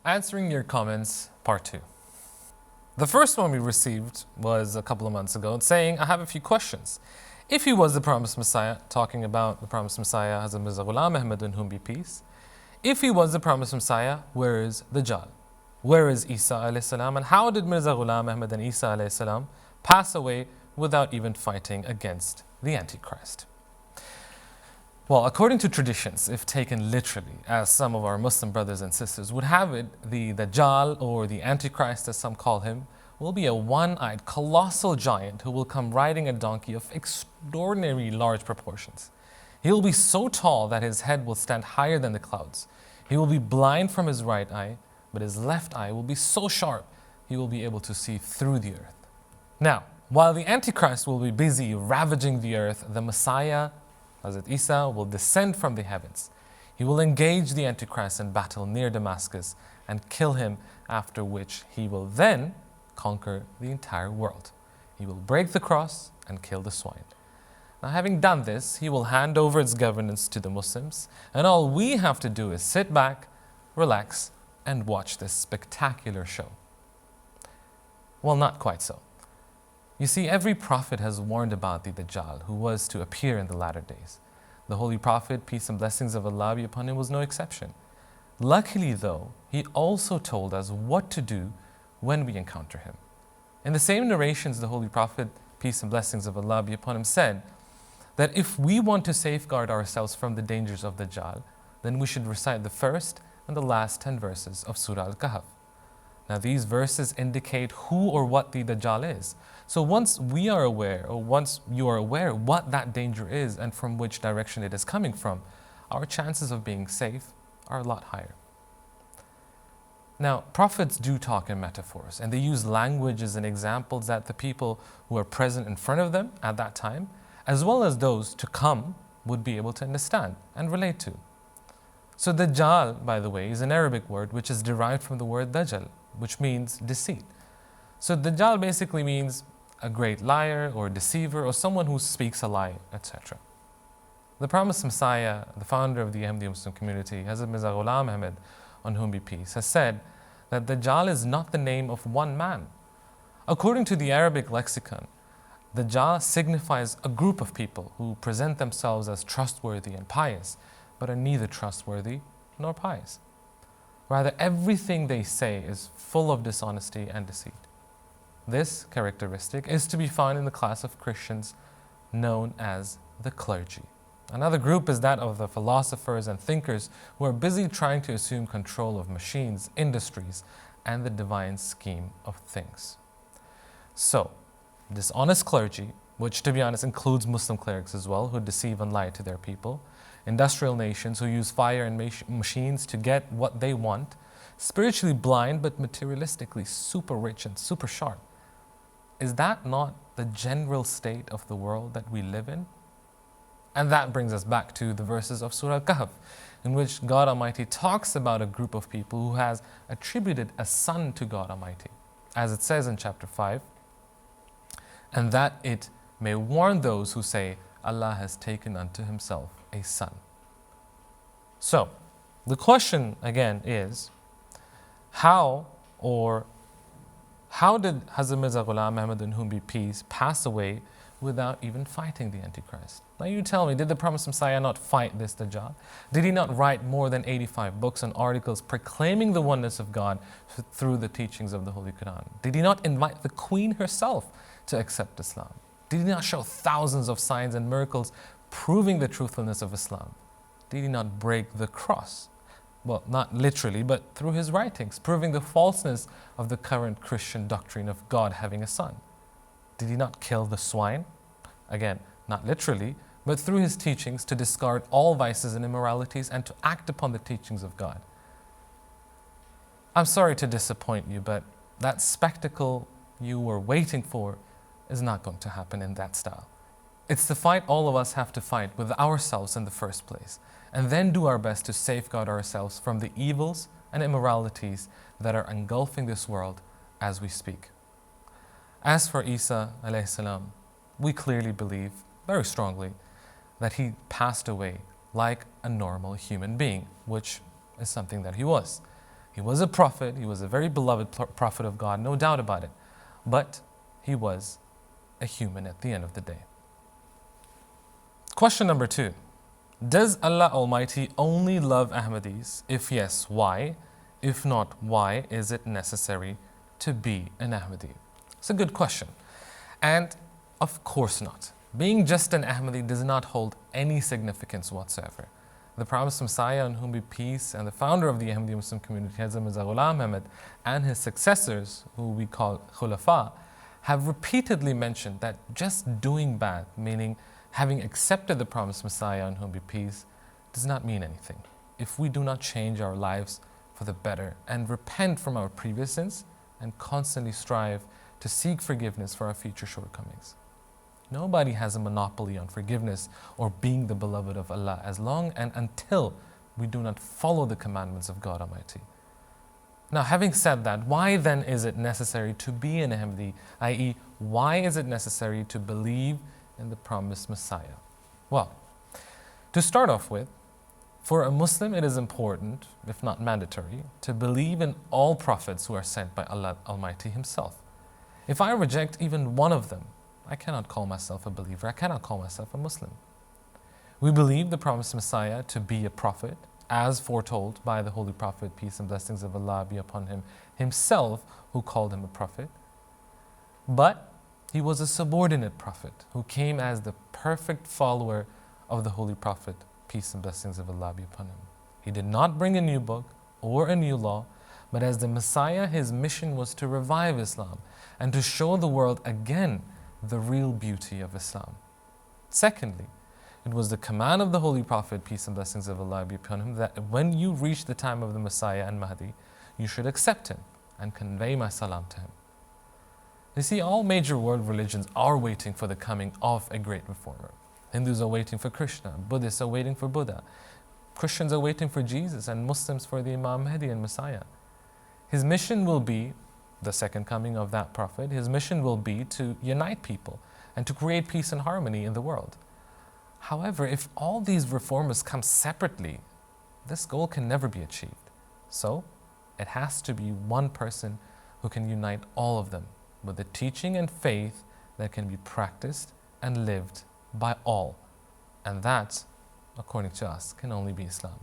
Answering your comments, part 2. The first one we received was a couple of months ago saying, I have a few questions. If he was the promised Messiah, talking about the promised Messiah, Hazrat Mirza Ghulam Ahmad, in whom be peace. If he was the promised Messiah, where is Dajjal? Where is Isa alayhi salam? And how did Mirza Ghulam Ahmad and Isa alayhi salam pass away without even fighting against the Antichrist? Well, according to traditions, if taken literally, as some of our Muslim brothers and sisters would have it, the Dajjal, or the Antichrist as some call him, will be a one-eyed colossal giant who will come riding a donkey of extraordinarily large proportions. He will be so tall that his head will stand higher than the clouds. He will be blind from his right eye, but his left eye will be so sharp he will be able to see through the earth. Now, while the Antichrist will be busy ravaging the earth, the Messiah, Hazrat Isa, will descend from the heavens. He will engage the Antichrist in battle near Damascus and kill him, after which he will then conquer the entire world. He will break the cross and kill the swine. Now, having done this, he will hand over its governance to the Muslims, and all we have to do is sit back, relax, and watch this spectacular show. Well, not quite so. You see, every prophet has warned about the Dajjal, who was to appear in the latter days. The Holy Prophet, peace and blessings of Allah be upon him, was no exception. Luckily though, he also told us what to do when we encounter him. In the same narrations, the Holy Prophet, peace and blessings of Allah be upon him, said that if we want to safeguard ourselves from the dangers of Dajjal, then we should recite the first and the last 10 verses of Surah Al-Kahf. Now, these verses indicate who or what the Dajjal is. So once we are aware, or once you are aware what that danger is and from which direction it is coming from, our chances of being safe are a lot higher. Now, prophets do talk in metaphors, and they use languages and examples that the people who are present in front of them at that time, as well as those to come, would be able to understand and relate to. So Dajjal, by the way, is an Arabic word which is derived from the word Dajjal, which means deceit. So Dajjal basically means a great liar or deceiver or someone who speaks a lie, etc. The promised Messiah, the founder of the Ahmadiyya Muslim community, Hazrat Mirza Ghulam Ahmad, on whom be peace, has said that Dajjal is not the name of one man. According to the Arabic lexicon, Dajjal signifies a group of people who present themselves as trustworthy and pious, but are neither trustworthy nor pious. Rather, everything they say is full of dishonesty and deceit. This characteristic is to be found in the class of Christians known as the clergy. Another group is that of the philosophers and thinkers who are busy trying to assume control of machines, industries, and the divine scheme of things. So, dishonest clergy, which to be honest includes Muslim clerics as well, who deceive and lie to their people, industrial nations who use fire and machines to get what they want, spiritually blind but materialistically super rich and super sharp. Is that not the general state of the world that we live in? And that brings us back to the verses of Surah Al-Kahf, in which God Almighty talks about a group of people who has attributed a son to God Almighty, as it says in chapter 5, and that it may warn those who say, Allah has taken unto himself a son. So, the question again is, how did Hazrat Mirza Ghulam Ahmad, in whom be peace, pass away without even fighting the Antichrist? Now you tell me, did the promised Messiah not fight this Dajjal? Did he not write more than 85 books and articles proclaiming the oneness of God through the teachings of the Holy Quran? Did he not invite the Queen herself to accept Islam? Did he not show thousands of signs and miracles proving the truthfulness of Islam? Did he not break the cross? Well, not literally, but through his writings, proving the falseness of the current Christian doctrine of God having a son. Did he not kill the swine? Again, not literally, but through his teachings to discard all vices and immoralities and to act upon the teachings of God. I'm sorry to disappoint you, but that spectacle you were waiting for is not going to happen in that style. It's the fight all of us have to fight with ourselves in the first place, and then do our best to safeguard ourselves from the evils and immoralities that are engulfing this world as we speak. As for Isa alayhi salam, we clearly believe very strongly that he passed away like a normal human being, which is something that he was. He was a prophet, he was a very beloved prophet of God, no doubt about it. But he was a human at the end of the day. Question number 2. Does Allah Almighty only love Ahmadis? If yes, why? If not, why is it necessary to be an Ahmadi? It's a good question. And of course not. Being just an Ahmadi does not hold any significance whatsoever. The promised Messiah, on whom be peace, and the founder of the Ahmadi Muslim community, Hazrat Mirza Ghulam Ahmad, and his successors, who we call Khulafa, have repeatedly mentioned that just doing bad, meaning having accepted the promised Messiah, on whom be peace, does not mean anything if we do not change our lives for the better and repent from our previous sins and constantly strive to seek forgiveness for our future shortcomings. Nobody has a monopoly on forgiveness or being the beloved of Allah as long and until we do not follow the commandments of God Almighty. Now, having said that, why then is it necessary to be an Ahmadi, i.e., why is it necessary to believe in the promised Messiah? Well, to start off with, for a Muslim it is important, if not mandatory, to believe in all prophets who are sent by Allah Almighty Himself. If I reject even one of them, I cannot call myself a believer, I cannot call myself a Muslim. We believe the promised Messiah to be a prophet, as foretold by the Holy Prophet, peace and blessings of Allah be upon him, himself who called him a prophet. But he was a subordinate prophet who came as the perfect follower of the Holy Prophet, peace and blessings of Allah be upon him. He did not bring a new book or a new law, but as the Messiah, his mission was to revive Islam and to show the world again the real beauty of Islam. Secondly, it was the command of the Holy Prophet, peace and blessings of Allah be upon him, that when you reach the time of the Messiah and Mahdi, you should accept him and convey my salam to him. You see, all major world religions are waiting for the coming of a great reformer. Hindus are waiting for Krishna, Buddhists are waiting for Buddha, Christians are waiting for Jesus, and Muslims for the Imam Mahdi and Messiah. His mission will be the second coming of that prophet. His mission will be to unite people and to create peace and harmony in the world. However, if all these reformers come separately, this goal can never be achieved. So, it has to be one person who can unite all of them with a teaching and faith that can be practiced and lived by all. And that, according to us, can only be Islam.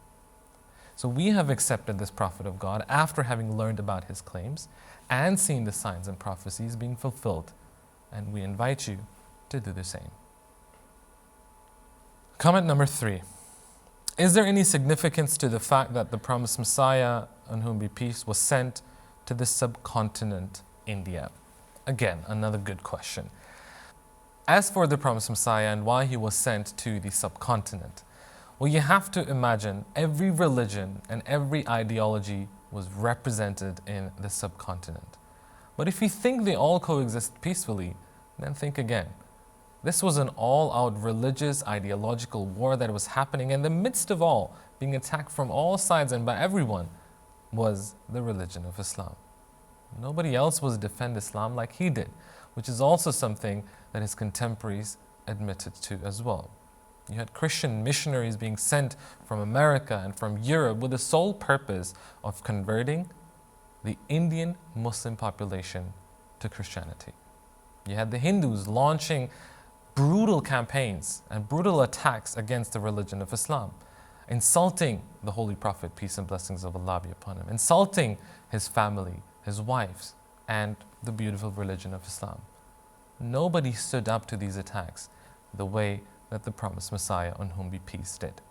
So we have accepted this prophet of God after having learned about his claims and seen the signs and prophecies being fulfilled. And we invite you to do the same. Comment number 3. Is there any significance to the fact that the promised Messiah, on whom be peace, was sent to the subcontinent India? Again, another good question. As for the promised Messiah and why he was sent to the subcontinent, well, you have to imagine every religion and every ideology was represented in the subcontinent. But if you think they all coexist peacefully, then think again. This was an all-out religious, ideological war that was happening, and in the midst of all, being attacked from all sides and by everyone, was the religion of Islam. Nobody else was defend Islam like he did, which is also something that his contemporaries admitted to as well. You had Christian missionaries being sent from America and from Europe with the sole purpose of converting the Indian Muslim population to Christianity. You had the Hindus launching brutal campaigns and brutal attacks against the religion of Islam, insulting the Holy Prophet, peace and blessings of Allah be upon him, insulting his family, his wives, and the beautiful religion of Islam. Nobody stood up to these attacks the way that the promised Messiah, on whom be peace, did.